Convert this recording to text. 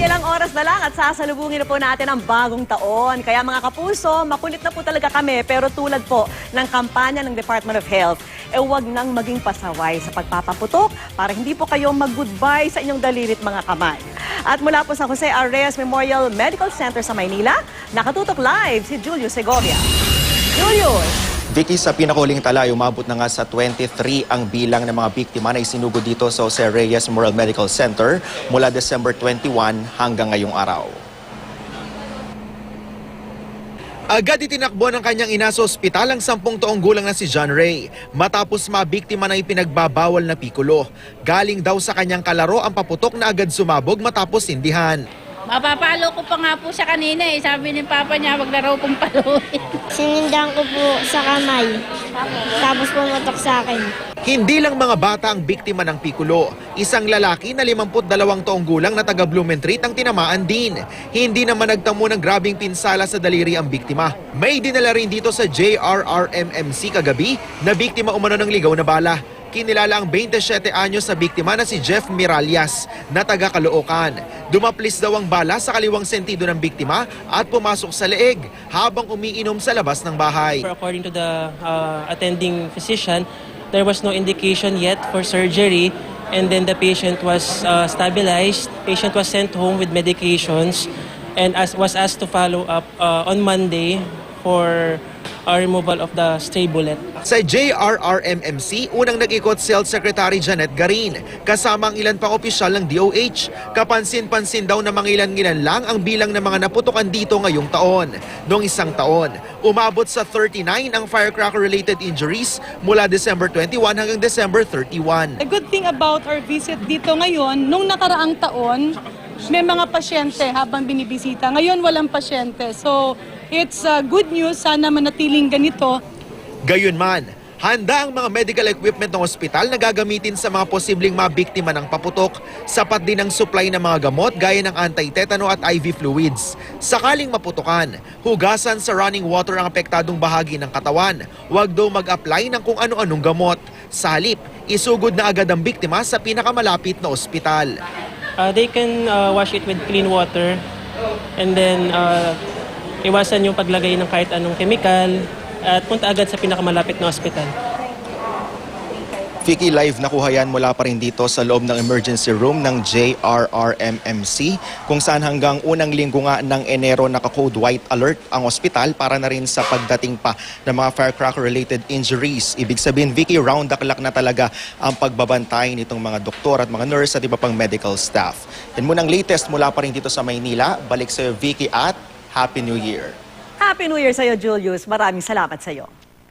ilang oras na lang at sasalubungin na po natin ang bagong taon. Kaya mga kapuso, makulit na po talaga kami. Pero tulad po ng kampanya ng Department of Health, huwag nang maging pasaway sa pagpapaputok para hindi po kayo mag-goodbye sa inyong daliri at mga kamay. At mula po sa Jose R. Reyes Memorial Medical Center sa Maynila, nakatutok live si Julius Segovia. Julius! Vicky, sa pinakuling tala, umabot na nga sa 23 ang bilang ng mga biktima na isinugod dito sa Jose Reyes Memorial Medical Center mula December 21 hanggang ngayong araw. Agad itinakbo ng kanyang ina sa ospital ang 10 taong gulang na si John Ray matapos mabiktima na ipinagbabawal na pikulo. Galing daw sa kanyang kalaro ang paputok na agad sumabog matapos sindihan. Mapapalo ko pa nga po siya kanina eh. Sabi ni Papa niya, wag na raw pong paluin. Sinindahan ko po sa kamay, tapos pumatok sa akin. Hindi lang mga bata ang biktima ng pikulo. Isang lalaki na 52 taong gulang na taga Blumentritt ang tinamaan din. Hindi naman nagtamo ng grabing pinsala sa daliri ang biktima. May dinala rin dito sa JRRMMC kagabi na biktima umano ng ligaw na bala. Kinilala ang 27 anyos sa biktima na si Jeff Mirallas na taga Caloocan. Dumaplis daw ang bala sa kaliwang sentido ng biktima at pumasok sa leeg habang umiinom sa labas ng bahay. According to the attending physician, there was no indication yet for surgery, and then the patient was stabilized. Patient was sent home with medications and was asked to follow up on Monday for removal of the stray bullet. Sa JRRMMC, unang nag-ikot si Health Secretary Janet Garin, kasama ang ilan pang opisyal ng DOH. Kapansin-pansin daw na mangilan-ngilan lang ang bilang ng mga naputukan dito ngayong taon. Noong isang taon, umabot sa 39 ang firecracker-related injuries mula December 21 hanggang December 31. A good thing about our visit dito ngayon, nung nakaraang taon, may mga pasyente habang binibisita. Ngayon walang pasyente. So, it's good news. Sana manatiling ganito. Gayunman, handa ang mga medical equipment ng ospital na gagamitin sa mga posibleng mabiktima ng paputok. Sapat din ang supply ng mga gamot gaya ng anti-tetano at IV fluids. Sakaling maputukan, hugasan sa running water ang apektadong bahagi ng katawan. Huwag daw mag-apply ng kung ano-anong gamot. Sa halip, isugod na agad ang biktima sa pinakamalapit na ospital. They can wash it with clean water, and then iwasan yung paglagay ng kahit anong chemical at punta agad sa pinakamalapit na ospital. Vicky, live nakuha yan mula pa rin dito sa loob ng emergency room ng JRRMMC kung saan hanggang unang linggo nga ng Enero naka-code white alert ang ospital para na rin sa pagdating pa ng mga firecracker-related injuries. Ibig sabihin, Vicky, round the clock na talaga ang pagbabantay nitong mga doktor at mga nurse at iba pang medical staff. Yan muna ang latest mula pa rin dito sa Maynila. Balik sa iyo, Vicky, at Happy New Year! Happy New Year sa iyo, Julius. Maraming salamat sa iyo.